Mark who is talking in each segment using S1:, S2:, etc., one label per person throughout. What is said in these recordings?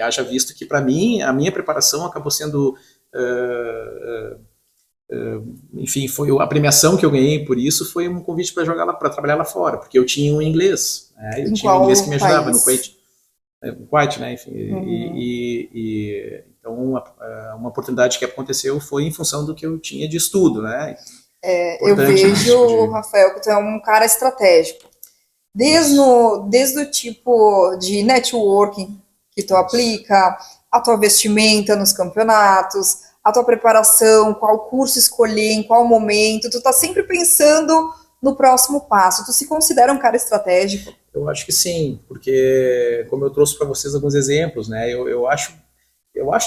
S1: haja visto que, para mim, a minha preparação acabou sendo... enfim, foi a premiação que eu ganhei por isso foi um convite para jogar lá, para trabalhar lá fora, porque eu tinha um inglês, né? Eu tinha um inglês que me ajudava no Kuwait, né? Enfim, então uma oportunidade que aconteceu foi em função do que eu tinha de estudo, né?
S2: Eu vejo, Rafael, que tu é um cara estratégico. Desde o tipo de networking que tu aplica, a tua vestimenta nos campeonatos, a tua preparação, qual curso escolher, em qual momento, tu tá sempre pensando no próximo passo. Tu se considera um cara estratégico?
S1: Eu acho que sim, porque como eu trouxe para vocês alguns exemplos, né? Eu acho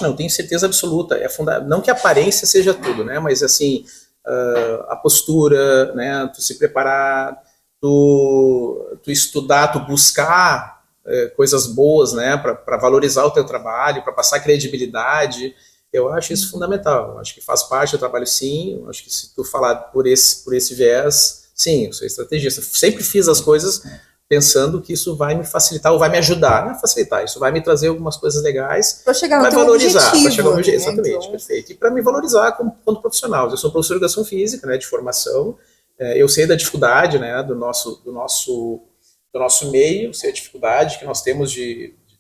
S1: não, tenho certeza absoluta, não que a aparência seja tudo, né? Mas assim, a postura, né? Tu se preparar, tu estudar, tu buscar coisas boas, né? Para valorizar o teu trabalho, para passar credibilidade. Eu acho isso fundamental. Eu acho que faz parte do trabalho, sim. Eu acho que se tu falar por esse viés, sim, eu sou estrategista. Sempre fiz as coisas pensando que isso vai me facilitar ou vai me ajudar, não é facilitar, isso vai me trazer algumas coisas legais,
S2: para chegar
S1: vai
S2: no teu
S1: valorizar,
S2: objetivo,
S1: para chegar no meu objetivo,
S2: né?
S1: exatamente, então... perfeito. E para me valorizar como profissional. Eu sou professor de educação física, né, de formação. Eu sei da dificuldade, né, do nosso meio, sei a dificuldade que nós temos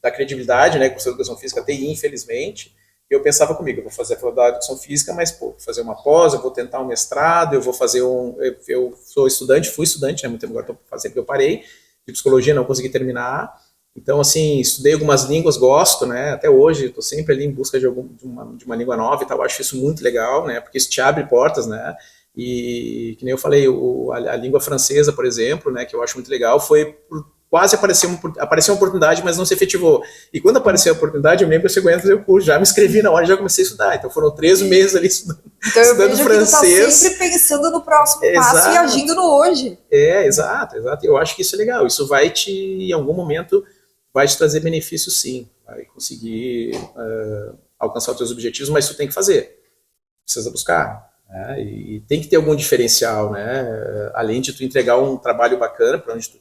S1: da credibilidade, né, que o professor de educação física tem, infelizmente. Eu pensava comigo, eu vou fazer a faculdade de educação física, mas vou fazer uma pós, eu vou tentar um mestrado, eu vou fazer eu sou estudante, fui estudante, né, muito tempo agora estou fazendo que eu parei, de psicologia, não consegui terminar. Então, assim, estudei algumas línguas, gosto, né? Até hoje, estou sempre ali em busca de uma língua nova e tal. Acho isso muito legal, né? Porque isso te abre portas, né? E, que nem eu falei, a língua francesa, por exemplo, né? Que eu acho muito legal, quase apareceu uma oportunidade, mas não se efetivou. E quando apareceu a oportunidade, eu lembro que eu cheguei a fazer o curso, já me inscrevi na hora e já comecei a estudar. Então foram 13 meses ali estudando,
S2: então eu vejo
S1: francês.
S2: Que tu tá sempre pensando no próximo passo e agindo no hoje.
S1: Exato. Eu acho que isso é legal. Isso em algum momento, vai te trazer benefícios, sim. Vai conseguir alcançar os teus objetivos, mas tu tem que fazer. Precisa buscar. Né? E tem que ter algum diferencial, né? Além de tu entregar um trabalho bacana para onde tu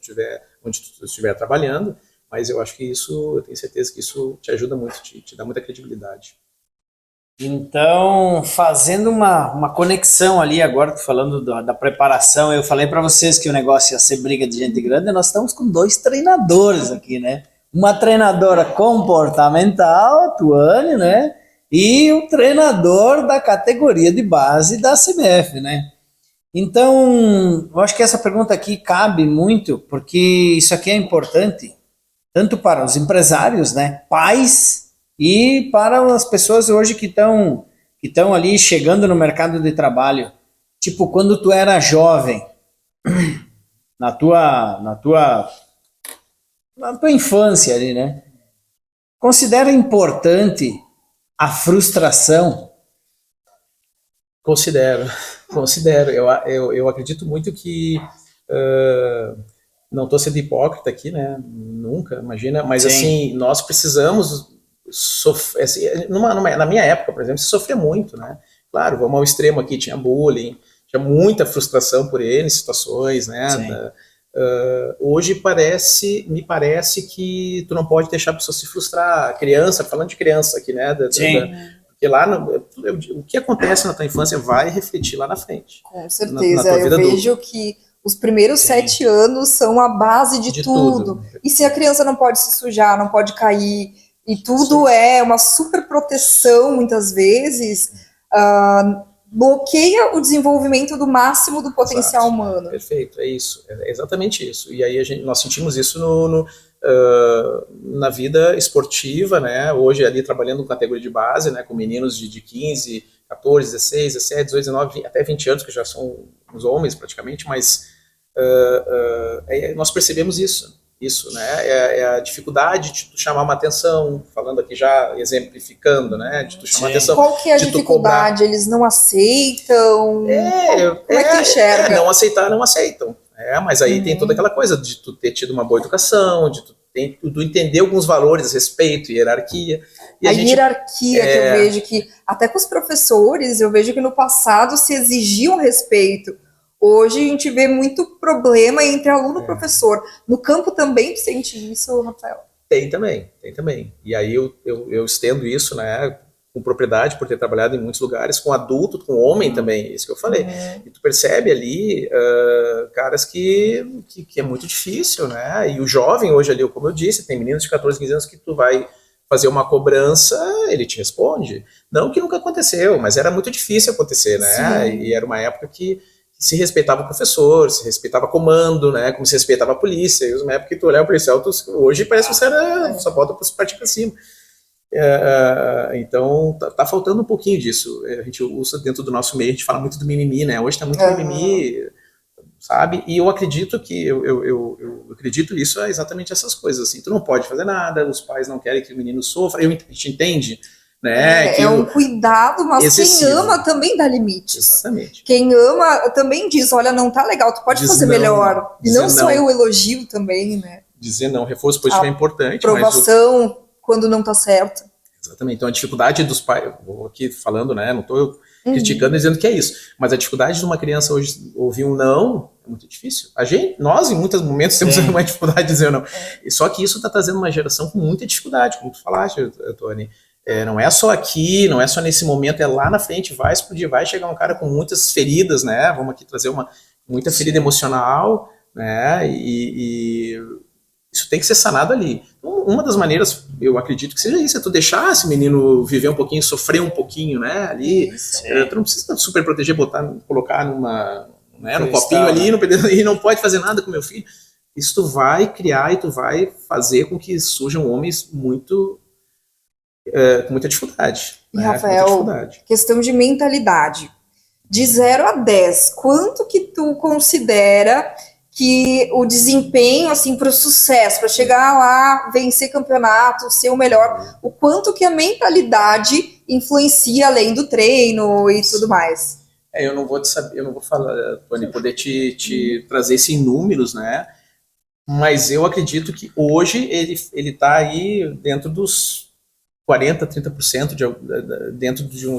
S1: estiver trabalhando, mas eu acho que eu tenho certeza que isso te ajuda muito, te dá muita credibilidade.
S3: Então, fazendo uma conexão ali agora, falando da preparação, eu falei para vocês que o negócio ia ser briga de gente grande, nós estamos com 2 treinadores aqui, né? Uma treinadora comportamental, a Tuane, né? E o treinador da categoria de base da CBF, né? Então, eu acho que essa pergunta aqui cabe muito, porque isso aqui é importante, tanto para os empresários, né? Pais, e para as pessoas hoje que estão ali chegando no mercado de trabalho. Tipo, quando tu era jovem, na tua infância ali, né? Considera importante a frustração?
S1: Considero. Eu acredito muito que não estou sendo hipócrita aqui, né? Nunca, imagina. Mas sim, assim, nós precisamos sofrer. Assim, na minha época, por exemplo, se sofria muito, né? Claro, vamos ao extremo aqui, tinha bullying, tinha muita frustração por N situações, né? Hoje me parece que tu não pode deixar a pessoa se frustrar. Criança, falando de criança aqui, né? Porque lá, o que acontece na tua infância vai refletir lá na frente.
S2: Com certeza, eu vejo que os primeiros 7 anos são a base de tudo. E se a criança não pode se sujar, não pode cair, e tudo é uma super proteção, muitas vezes, bloqueia o desenvolvimento do máximo do potencial humano.
S1: Perfeito, é isso, é exatamente isso. E aí nós sentimos isso na vida esportiva, né? Hoje ali trabalhando com categoria de base, né? Com meninos de 15, 14, 16, 17, 18, 19, até 20 anos, que já são os homens praticamente, mas nós percebemos isso, né? É a dificuldade de tu chamar uma atenção, falando aqui já exemplificando, né? De tu chamar atenção.
S2: Qual que é a dificuldade? Eles não aceitam? Como é que tu enxerga?
S1: Não aceitam. Mas aí tem toda aquela coisa de tu ter tido uma boa educação, de tu entender alguns valores, respeito, hierarquia. E
S2: a hierarquia que eu vejo que, até com os professores, eu vejo que no passado se exigia um respeito. Hoje a gente vê muito problema entre aluno e professor. No campo também tu sente isso, Rafael?
S1: Tem também, tem também. E aí eu estendo isso, né, com propriedade, por ter trabalhado em muitos lugares, com adulto, com homem também, isso que eu falei. E tu percebe ali, caras que é muito difícil, né? E o jovem hoje ali, como eu disse, tem meninos de 14, 15 anos que tu vai fazer uma cobrança, ele te responde. Não que nunca aconteceu, mas era muito difícil acontecer, né? Sim. E era uma época que se respeitava o professor, se respeitava comando, né? Como se respeitava a polícia. E uma época que tu olhava o policial, hoje parece que você só volta para partir para cima. Então tá faltando um pouquinho disso. A gente usa dentro do nosso meio, a gente fala muito do mimimi, né? Hoje tá muito mimimi, sabe? E eu acredito que eu acredito isso é exatamente essas coisas. Assim, tu não pode fazer nada, os pais não querem que o menino sofra. A gente entende. Né,
S2: é um cuidado, mas excessivo. Quem ama também dá limites.
S1: Exatamente.
S2: Quem ama também diz, olha, não tá legal, tu pode fazer melhor. E não só eu elogio também, né?
S1: Dizer não, reforço positivo é importante.
S2: Aprovação quando não tá certo.
S1: Exatamente. Então a dificuldade dos pais, vou aqui falando, né? Não tô criticando dizendo que é isso, mas a dificuldade de uma criança hoje ouvir um não é muito difícil. Nós em muitos momentos temos uma dificuldade de dizer não. Só que isso tá trazendo uma geração com muita dificuldade, como tu falaste, Tony. Não é só aqui, não é só nesse momento, é lá na frente, vai explodir, vai chegar um cara com muitas feridas, né? Vamos aqui trazer muita ferida emocional, né? E isso tem que ser sanado ali. Uma das maneiras, eu acredito que seja isso, é tu deixar esse menino viver um pouquinho, sofrer um pouquinho, né? Ali, tu não precisa super proteger, colocar num copinho ali, e não pode fazer nada com meu filho. Isso tu vai criar e tu vai fazer com que surjam homens com muita dificuldade.
S2: E, Rafael, questão de mentalidade. De 0 a 10, quanto que tu considera que o desempenho, assim, para o sucesso, para chegar lá, vencer campeonato, ser o melhor, o quanto que a mentalidade influencia além do treino e tudo mais?
S1: Eu não vou falar, Tony, poder te trazer isso em números, né? Mas eu acredito que hoje ele tá aí dentro dos 40%, 30% dentro de um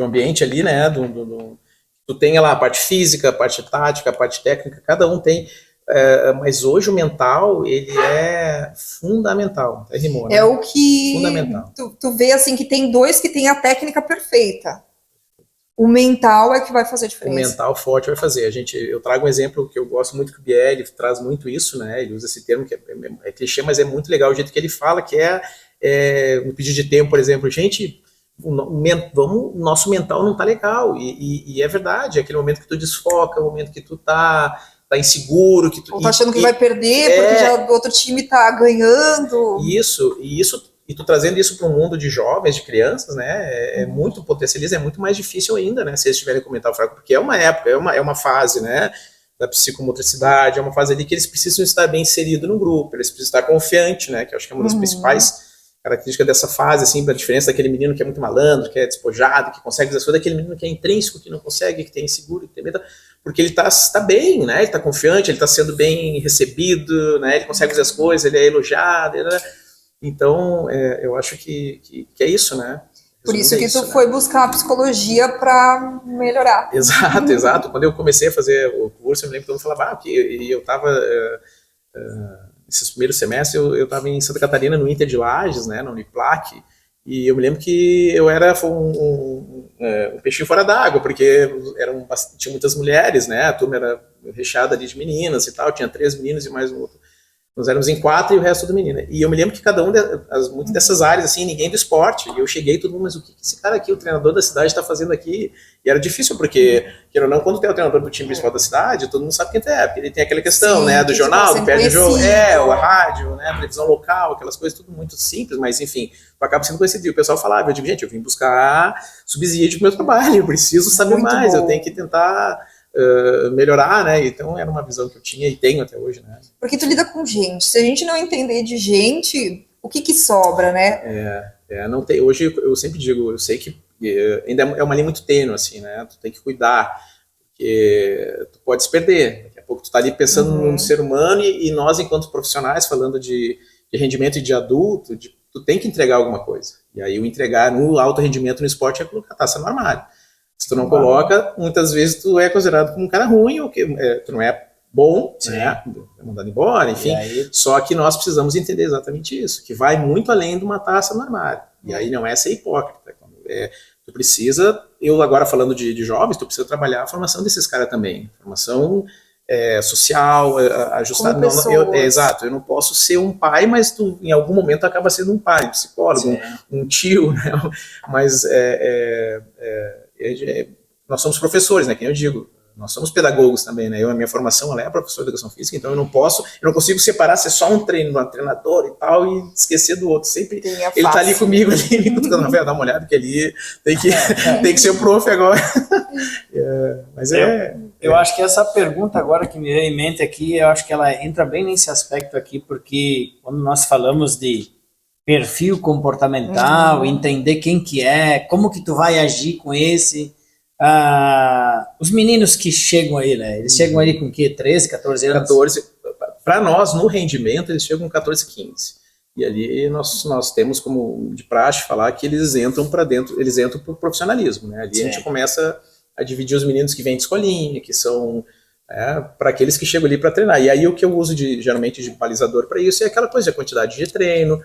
S1: ambiente ali, né? Tu tem lá a parte física, a parte tática, a parte técnica, cada um tem. Mas hoje o mental, ele é fundamental. Rimou, né?
S2: É o que
S1: fundamental.
S2: Tu vê assim que tem dois que tem a técnica perfeita. O mental é que vai fazer a diferença.
S1: O mental forte vai fazer. Eu trago um exemplo que eu gosto muito, que o Biel traz muito isso, né? Ele usa esse termo que é clichê, mas é muito legal o jeito que ele fala, que no pedido de tempo, por exemplo, gente, o nosso mental não tá legal. E é verdade, é aquele momento que tu desfoca, o momento que tu tá inseguro, que tu
S2: ou tá achando que vai perder porque já o outro time tá ganhando.
S1: E tu trazendo isso para um mundo de jovens, de crianças, né, é muito potencializa, é muito mais difícil ainda, né, se eles tiverem com o mental fraco, porque é uma época, é uma fase, né, da psicomotricidade, é uma fase ali que eles precisam estar bem inseridos no grupo, eles precisam estar confiantes, né, que eu acho que é uma das principais características dessa fase, assim, a diferença daquele menino que é muito malandro, que é despojado, que consegue fazer as coisas, daquele menino que é intrínseco, que não consegue, que tem inseguro, que tem medo, porque ele tá bem, né, ele tá confiante, ele tá sendo bem recebido, né, ele consegue fazer as coisas, ele é elogiado, Então, eu acho que é isso, né?
S2: Por isso que tu foi buscar a psicologia para melhorar.
S1: Exato. Quando eu comecei a fazer o curso, eu me lembro que todo mundo falava, e eu estava, nesses primeiros semestres, eu estava em Santa Catarina, no Inter de Lages, né, na Uniplac, e eu me lembro que eu era um peixinho fora d'água, porque tinha muitas mulheres, né, a turma era recheada ali de meninas e tal, tinha 3 meninos e mais um outro. Nós éramos em 4 e o resto tudo menina. E eu me lembro que cada muitas dessas áreas, assim, ninguém do esporte. E eu cheguei e todo mundo, mas o que esse cara aqui, o treinador da cidade, está fazendo aqui? E era difícil, porque, queira ou não, quando tu é o treinador do time principal da cidade, todo mundo sabe quem tu é. Porque ele tem aquela questão, né, do jornal, do perde o jogo, a rádio, né, a televisão local, aquelas coisas, tudo muito simples, mas enfim, tu acaba sendo conhecido. E o pessoal falava, eu digo, gente, eu vim buscar subsídio pro meu trabalho, eu preciso saber mais, eu tenho que tentar melhorar, né? Então era uma visão que eu tinha e tenho até hoje, né?
S2: Porque tu lida com gente. Se a gente não entender de gente, o que sobra, né?
S1: Não tem. Hoje eu sempre digo, eu sei que ainda é uma linha muito tênue, assim, né? Tu tem que cuidar, porque tu pode se perder. Daqui a pouco tu tá ali pensando num ser humano e nós, enquanto profissionais, falando de rendimento e de adulto, tu tem que entregar alguma coisa. E aí o entregar no alto rendimento no esporte é colocar a taça no armário. Se tu não coloca, muitas vezes tu é considerado como um cara ruim, ou que tu não é bom, né? É mandado embora, enfim.
S3: Aí...
S1: Só que nós precisamos entender exatamente isso, que vai muito além de uma taça no armário. E aí não é ser hipócrita. Tu precisa, eu agora falando de jovens, tu precisa trabalhar a formação desses caras também. Formação social, ajustada. Exato, eu não posso ser um pai, mas tu em algum momento acaba sendo um pai, um psicólogo, um tio, né? Mas nós somos professores, né? Quem eu digo. Nós somos pedagogos também, né? A minha formação ela é professor de educação física, então eu não consigo separar ser só um treinador e tal e esquecer do outro. Sempre ele tá ali comigo, ali, me cutucando, dá uma olhada que ali tem que ser o prof agora.
S3: Eu acho que essa pergunta agora que me veio em mente aqui, eu acho que ela entra bem nesse aspecto aqui, porque quando nós falamos de perfil comportamental, entender quem que é, como que tu vai agir com esse... os meninos que chegam aí, né? Eles chegam aí com o quê? 13, 14 anos? 14.
S1: Para nós, no rendimento, eles chegam com 14, 15. E ali nós temos como de praxe falar que eles entram para dentro, eles entram para o profissionalismo, né? Ali a gente começa a dividir os meninos que vêm de escolinha, que são para aqueles que chegam ali para treinar. E aí o que eu uso geralmente de balizador para isso é aquela coisa, a quantidade de treino,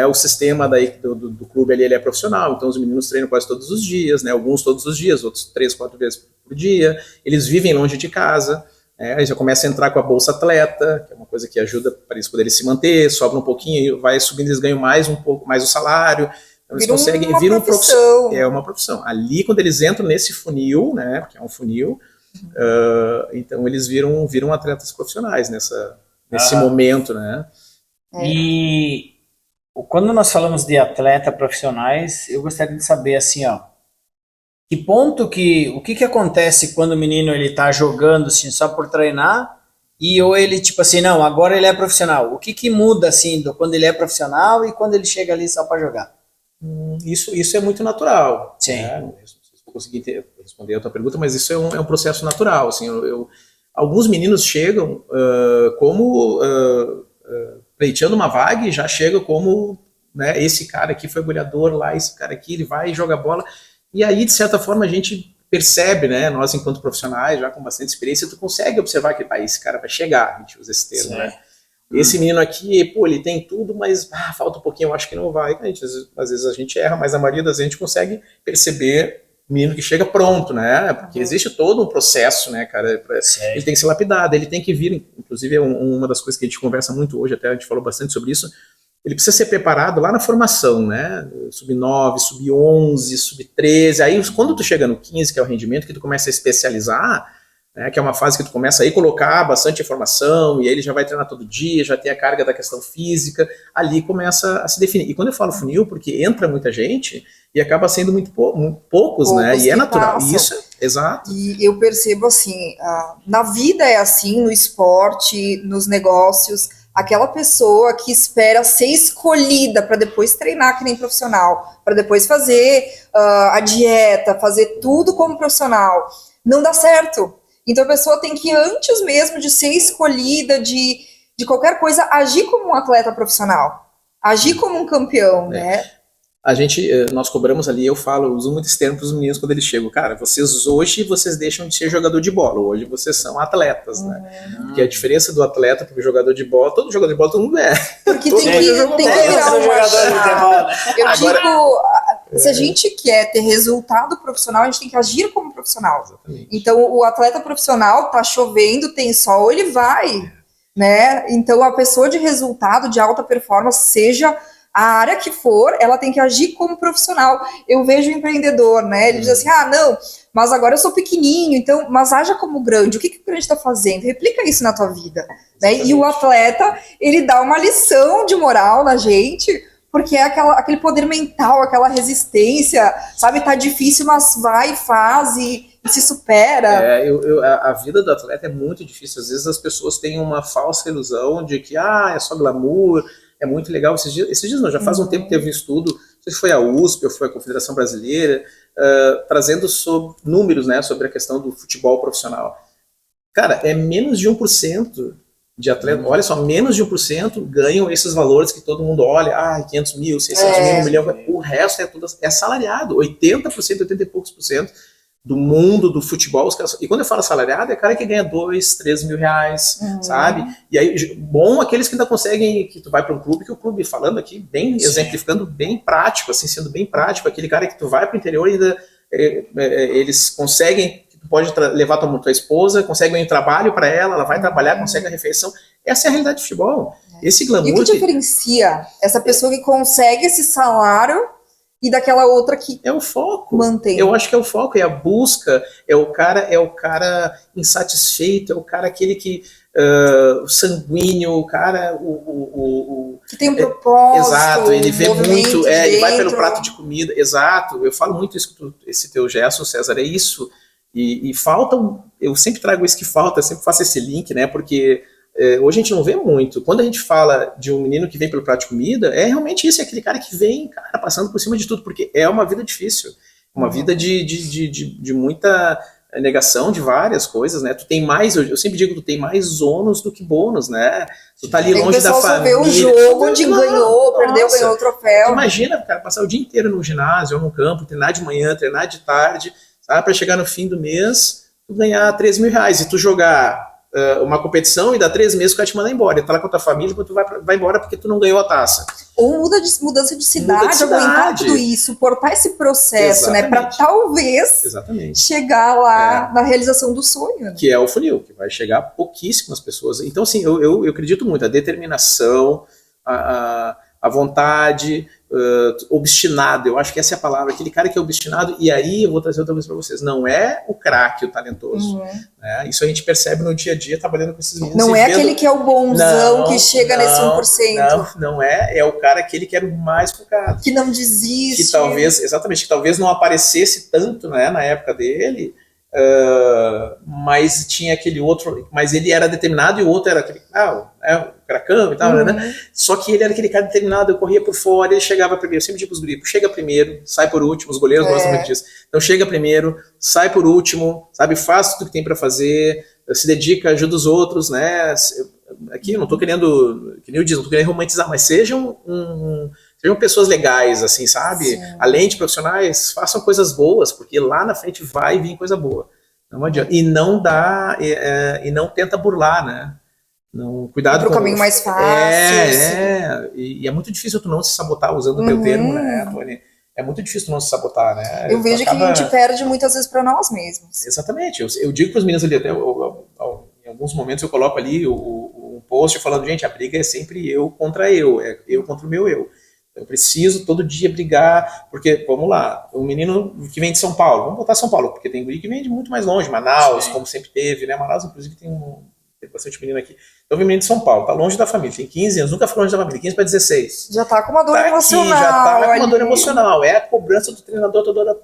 S1: o sistema do clube ali, ele é profissional, então os meninos treinam quase todos os dias, né? Alguns todos os dias, outros 3, 4 vezes por dia, eles vivem longe de casa, aí já começa a entrar com a bolsa atleta, que é uma coisa que ajuda para eles poderem se manter, sobra um pouquinho, vai subindo, eles ganham um pouco mais o salário, então eles conseguem vir uma profissão. É uma profissão. Ali, quando eles entram nesse funil, né, que é um funil, então eles viram atletas profissionais nesse momento, né?
S3: E quando nós falamos de atleta profissionais, eu gostaria de saber assim, que ponto o que acontece quando o menino ele tá jogando assim só por treinar ou ele tipo assim, não, agora ele é profissional. O que muda assim quando ele é profissional e quando ele chega ali só para jogar?
S1: Isso é muito natural.
S3: Sim.
S1: Né? Não sei se eu consegui responder a tua pergunta, mas isso é um processo natural. Assim, alguns meninos chegam como pleiteando uma vaga e já chega como, né, esse cara aqui foi goleador lá, esse cara aqui ele vai e joga bola, e aí de certa forma a gente percebe, né, nós enquanto profissionais já com bastante experiência, tu consegue observar que esse cara vai chegar, a gente usa esse termo, né? Esse menino aqui, pô, ele tem tudo, mas falta um pouquinho, eu acho que não vai. Às vezes a gente erra, mas a maioria das vezes a gente consegue perceber o menino que chega pronto, né? Porque existe todo um processo, né, cara? Ele tem que ser lapidado, ele tem que vir, inclusive uma das coisas que a gente conversa muito hoje, até a gente falou bastante sobre isso, ele precisa ser preparado lá na formação, né? Sub-9, sub-11, sub-13, aí quando tu chega no 15, que é o rendimento, que tu começa a especializar, né, que é uma fase que tu começa aí a colocar bastante informação, e aí ele já vai treinar todo dia, já tem a carga da questão física, ali começa a se definir. E quando eu falo funil, porque entra muita gente e acaba sendo muito poucos, né? E é natural. Isso, exato.
S2: E eu percebo assim, na vida é assim, no esporte, nos negócios, aquela pessoa que espera ser escolhida para depois treinar que nem profissional, para depois fazer a dieta, fazer tudo como profissional, não dá certo. Então a pessoa tem que, antes mesmo de ser escolhida, de qualquer coisa, agir como um atleta profissional, agir como um campeão, né?
S1: Nós cobramos ali, eu uso muito esse termo para os meninos quando eles chegam, cara, vocês deixam de ser jogador de bola, hoje vocês são atletas, né? Porque a diferença do atleta para o jogador de bola, todo jogador de bola todo mundo é.
S2: Porque tem que virar uma chave. Eu digo, se a gente quer ter resultado profissional, a gente tem que agir como profissional.
S1: Exatamente.
S2: Então o atleta profissional, tá chovendo, tem sol, ele vai, né? Então a pessoa de resultado, de alta performance, seja a área que for, ela tem que agir como profissional. Eu vejo o empreendedor, né? Ele diz assim, não, mas agora eu sou pequenininho, então, mas haja como grande. O que o grande está fazendo? Replica isso na tua vida. Né? E o atleta, ele dá uma lição de moral na gente, porque é aquele poder mental, aquela resistência, sabe? Tá difícil, mas vai, faz e se supera.
S1: A vida do atleta é muito difícil. Às vezes as pessoas têm uma falsa ilusão de que, é só glamour, é muito legal. Esses dias não, já faz um tempo que teve um estudo, não sei se foi a USP ou foi a Confederação Brasileira, trazendo números, né, sobre a questão do futebol profissional. Cara, é menos de 1% de atletas, olha só, menos de 1% ganham esses valores que todo mundo olha, 500 mil, 600 mil, 1 milhão, o resto é tudo assalariado, 80%, 80 e poucos por cento do mundo do futebol, os caras, e quando eu falo assalariado, é cara que ganha 2, 3 mil reais, sabe? E aí, bom, aqueles que ainda conseguem, que tu vai para um clube, que o clube, falando aqui, bem, exemplificando bem prático, assim, sendo bem prático, aquele cara que tu vai para o interior e ainda eles conseguem, que tu pode levar tua esposa, conseguem um trabalho para ela vai trabalhar, consegue a refeição. Essa é a realidade do futebol. Esse glamour.
S2: E o que diferencia essa pessoa que consegue esse salário e daquela outra que
S1: é o foco.
S2: Mantém.
S1: Eu acho que é o foco, é a busca, é o cara insatisfeito, é o cara aquele que sanguíneo, o cara
S2: que tem um propósito.
S1: Exato, ele vê muito, ele vai pelo
S2: dentro.
S1: prato de comida, exato. Eu falo muito isso, esse teu gesto, César, é isso. E falta, eu sempre trago isso que falta, eu sempre faço esse link, né? Porque hoje a gente não vê muito. Quando a gente fala de um menino que vem pelo prato de comida, é realmente isso, é aquele cara que vem, cara, passando por cima de tudo, porque é uma vida difícil, uma vida de muita negação de várias coisas, né? Tu tem mais, eu sempre digo, tu tem mais ônus do que bônus, né? Tu tá ali longe da família.
S2: O pessoal só vê o jogo onde ganhou, perdeu, ganhou o troféu.
S1: Tu imagina, cara, passar o dia inteiro no ginásio ou no campo, treinar de manhã, treinar de tarde, sabe? Pra chegar no fim do mês, tu ganhar 3 mil reais e tu jogar uma competição e dá 3 meses que vai te mandar embora. Tu tá lá com a tua família, quando tu vai embora porque tu não ganhou a taça.
S2: Ou mudança de cidade, aguentar tudo isso, suportar esse processo, né? Para talvez chegar lá na realização do sonho. Né?
S1: Que é o funil, que vai chegar a pouquíssimas pessoas. Então, assim, eu acredito muito, a determinação, a vontade, obstinado, eu acho que essa é a palavra, aquele cara que é obstinado, e aí eu vou trazer outra coisa para vocês, não é o craque, o talentoso, né? Isso a gente percebe no dia a dia trabalhando com esses meninos.
S2: Não é aquele que é o bonzão que chega nesse 1%.
S1: Não é o cara aquele que era o mais focado.
S2: Que não desiste.
S1: Que talvez não aparecesse tanto, né, na época dele, mas tinha aquele outro, mas ele era determinado e o outro era aquele, o cracão e tal, né? Só que ele era aquele cara determinado, eu corria por fora, ele chegava primeiro, eu sempre digo pros grupos, chega primeiro, sai por último, os goleiros gostam muito disso. Então chega primeiro, sai por último, sabe, faz tudo que tem para fazer, se dedica, ajuda os outros, né? Aqui eu não tô querendo, que nem eu disse, não tô querendo romantizar, mas sejam pessoas legais, assim, sabe? Sim. Além de profissionais, façam coisas boas, porque lá na frente vai vir coisa boa. Não adianta. E não dá, e não tenta burlar, né? Não, cuidado
S2: pro caminho mais fácil.
S1: E é muito difícil tu não se sabotar usando o teu termo, né, Tony? É muito difícil tu não se sabotar, né?
S2: Eu vejo que a gente perde muitas vezes para nós mesmos.
S1: Exatamente. Eu digo para os meninos ali, até em alguns momentos eu coloco ali um post falando, gente, a briga é sempre eu contra eu, é eu contra o meu eu. Eu preciso todo dia brigar, porque, vamos lá, um menino que vem de São Paulo, vamos botar São Paulo, porque tem guri que vem de muito mais longe, Manaus, sim, como sempre teve, né? Manaus, inclusive, tem bastante menino aqui. Então, vem menino de São Paulo, tá longe da família, tem 15 anos, nunca foi longe da família, 15 para 16.
S2: Já tá com uma dor emocional.
S1: Já tá com uma dor emocional, é a cobrança do treinador toda hora,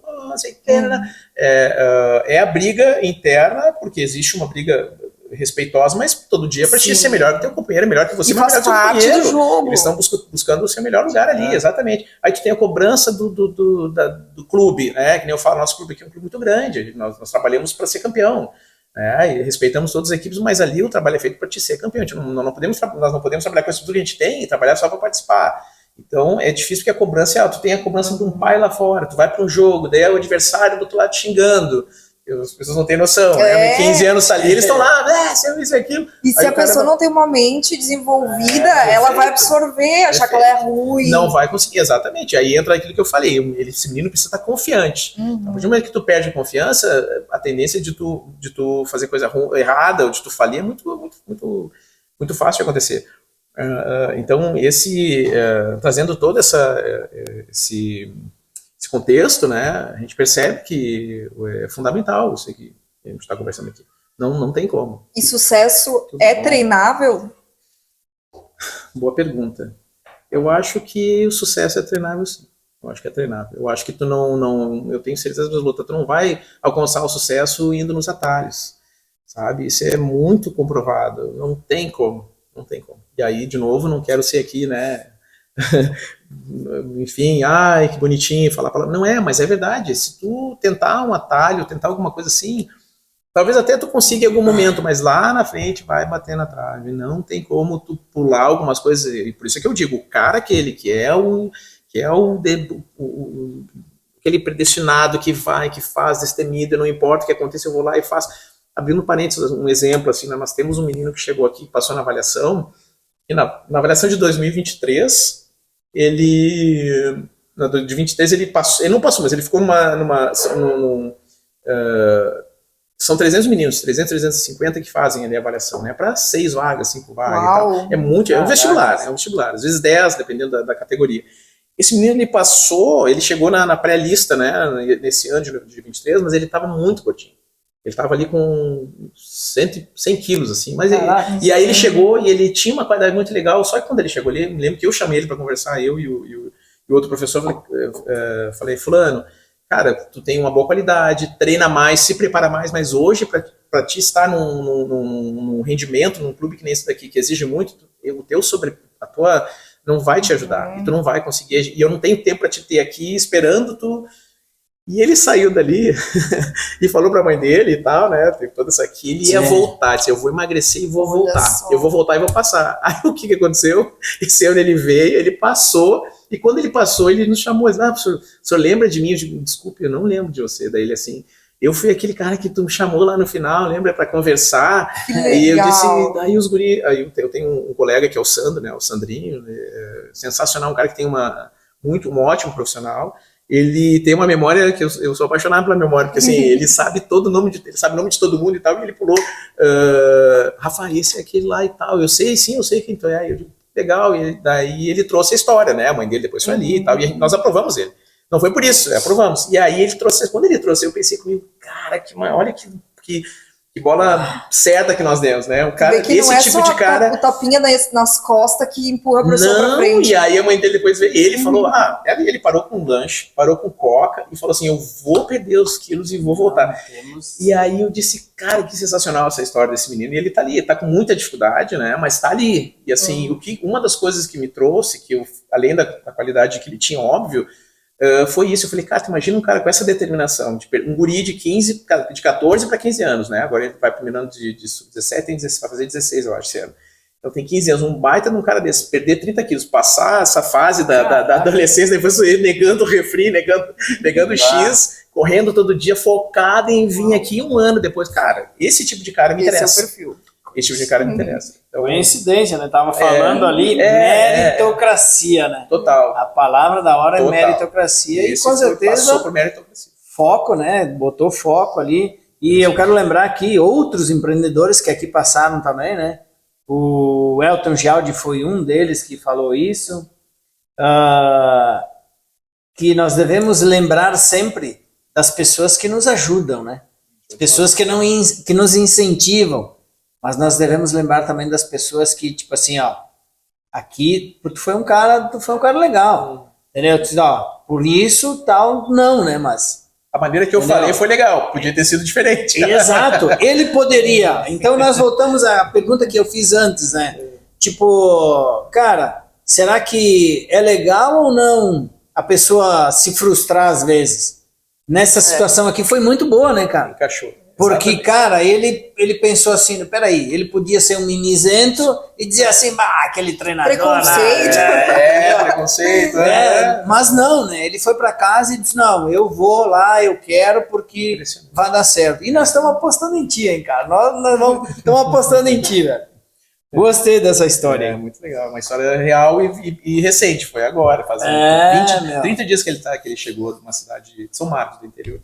S1: é a briga interna, porque existe uma briga respeitosa, mas todo dia para ti ser melhor que teu companheiro, melhor que você, melhor que teu companheiro. Jogo. Eles estão buscando o seu melhor lugar ali, exatamente. Aí tu tem a cobrança do clube, né? Que nem eu falo, nosso clube aqui é um clube muito grande, nós trabalhamos para ser campeão, né? E respeitamos todas as equipes, mas ali o trabalho é feito para te ser campeão. Nós não podemos trabalhar com a estrutura que a gente tem e trabalhar só para participar. Então é difícil porque a cobrança é alta. Tu tem a cobrança de um pai lá fora, tu vai para um jogo, daí é o adversário do outro lado xingando. As pessoas não têm noção, né? 15 anos ali, eles estão lá, isso, aquilo.
S2: E se a pessoa não tem uma mente desenvolvida, ela vai absorver, achar que ela é ruim.
S1: Não vai conseguir, exatamente. Aí entra aquilo que eu falei, esse menino precisa estar confiante. A partir do momento que tu perde a confiança, a tendência de tu fazer coisa errada ou de tu falir é muito fácil de acontecer. Então, trazendo todo esse contexto, né, a gente percebe que é fundamental isso aqui que a gente está conversando aqui. Não tem como.
S2: E sucesso treinável?
S1: Boa pergunta. Eu acho que o sucesso é treinável, sim. Eu acho que é treinável. Eu acho que tu eu tenho certeza absoluta, tu não vai alcançar o sucesso indo nos atalhos, sabe? Isso é muito comprovado. Não tem como. E aí, de novo, não quero ser aqui, né, enfim, que bonitinho falar palavra. Não é, mas é verdade. Se tu tentar um atalho, tentar alguma coisa assim, talvez até tu consiga em algum momento, mas lá na frente vai bater na trave. Não tem como tu pular algumas coisas. E por isso é que eu digo, o cara aquele que é o aquele predestinado que vai, que faz, destemido, não importa o que aconteça, eu vou lá e faço. Abrindo parênteses, um exemplo, assim, né, nós temos um menino que chegou aqui, passou na avaliação, e na avaliação de 2023, de 23 ele passou, ele não passou, mas ele ficou são 300 meninos, 300, 350 que fazem ali a avaliação, né? Para 6 vagas, 5 vagas e tal. É muito, é um vestibular, às vezes 10, dependendo da categoria. Esse menino, ele passou, ele chegou na pré-lista, né, nesse ano de 23, mas ele estava muito gordinho. Ele estava ali com 100 quilos, assim. E aí ele chegou e ele tinha uma qualidade muito legal, só que quando ele chegou ali, me lembro que eu chamei ele para conversar, eu e o outro professor, falei, fulano, cara, tu tem uma boa qualidade, treina mais, se prepara mais, mas hoje, para ti estar num rendimento, num clube que nem esse daqui, que exige muito, a tua não vai te ajudar, e tu não vai conseguir, e eu não tenho tempo para te ter aqui esperando tu. E ele saiu dali e falou pra mãe dele e tal, né, teve toda isso aqui, ele ia voltar, disse, eu vou emagrecer e vou voltar, eu vou voltar e vou passar. Aí o que aconteceu? Esse ano ele veio, ele passou, e quando ele passou, ele nos chamou, o senhor lembra de mim? Eu digo, desculpe, eu não lembro de você. Daí ele assim, eu fui aquele cara que tu me chamou lá no final, lembra, pra conversar? E eu disse, aí os guri, aí eu tenho um colega que é o Sandro, né, o Sandrinho, sensacional, um cara que tem um ótimo profissional. Ele tem uma memória que eu sou apaixonado pela memória, porque assim, ele sabe todo o nome ele sabe o nome de todo mundo e tal, e ele pulou, Rafa, esse é aquele lá e tal, eu sei quem tu é, eu digo, legal, e daí ele trouxe a história, né, a mãe dele depois foi ali e tal, e nós aprovamos ele, não foi por isso, aprovamos, e aí ele trouxe, quando ele trouxe, eu pensei comigo, cara, olha que bola certa que nós demos, né? Um cara,
S2: que esse tipo de cara. O tapinha nas costas que empurra a pessoa pra frente.
S1: E aí a mãe dele depois veio, ele falou, ele parou com lanche, parou com coca e falou assim, eu vou perder os quilos e vou voltar. E aí eu disse, cara, que sensacional essa história desse menino. E ele tá ali, ele tá com muita dificuldade, né? Mas tá ali. E assim, uma das coisas que me trouxe, além da qualidade que ele tinha, óbvio, foi isso. Eu falei, cara, tu imagina um cara com essa determinação, um guri de 14 para 15 anos, né? Agora ele vai primeiro ano de 17, vai fazer 16, eu acho, esse ano. Então tem 15 anos, um baita num cara desse, perder 30 quilos, passar essa fase da adolescência, depois ele negando o refri, negando o X, correndo todo dia, focado em vir aqui um ano depois. Cara, esse tipo de cara me interessa.
S2: Esse é o perfil.
S1: Esse tipo de cara me interessa.
S3: Então, coincidência, né? Tava falando ali, meritocracia, né?
S1: Total.
S3: A palavra da hora é meritocracia.
S1: Esse
S3: e com certeza
S1: passou por meritocracia.
S3: Foco, né? Botou foco ali. E eu quero lembrar aqui outros empreendedores que aqui passaram também, né? O Elton Gialdi foi um deles que falou isso. Que nós devemos lembrar sempre das pessoas que nos ajudam, né? Pessoas que nos incentivam. Mas nós devemos lembrar também das pessoas que, tipo assim, ó, aqui, tu foi um cara legal, entendeu? Tu diz, ó, por isso, tal, não, né, mas...
S1: A maneira que eu falei foi legal, podia ter sido diferente.
S3: Exato, ele poderia. Então nós voltamos à pergunta que eu fiz antes, né? Tipo, cara, será que é legal ou não a pessoa se frustrar às vezes? Nessa situação aqui foi muito boa, né, cara?
S1: Encaixou.
S3: Porque,
S1: Exatamente.
S3: Cara, ele pensou assim, peraí, ele podia ser um mimizento e dizer assim, aquele treinador...
S2: Preconceito.
S1: Preconceito.
S3: Mas não, né? Ele foi para casa e disse, não, eu vou lá, eu quero, porque vai dar certo. E nós estamos apostando em ti, hein, cara? Nós estamos apostando em ti, velho. Gostei dessa história.
S1: Muito legal. Uma história real e recente, foi agora, fazendo 30 dias que ele chegou numa cidade de São Marcos, do interior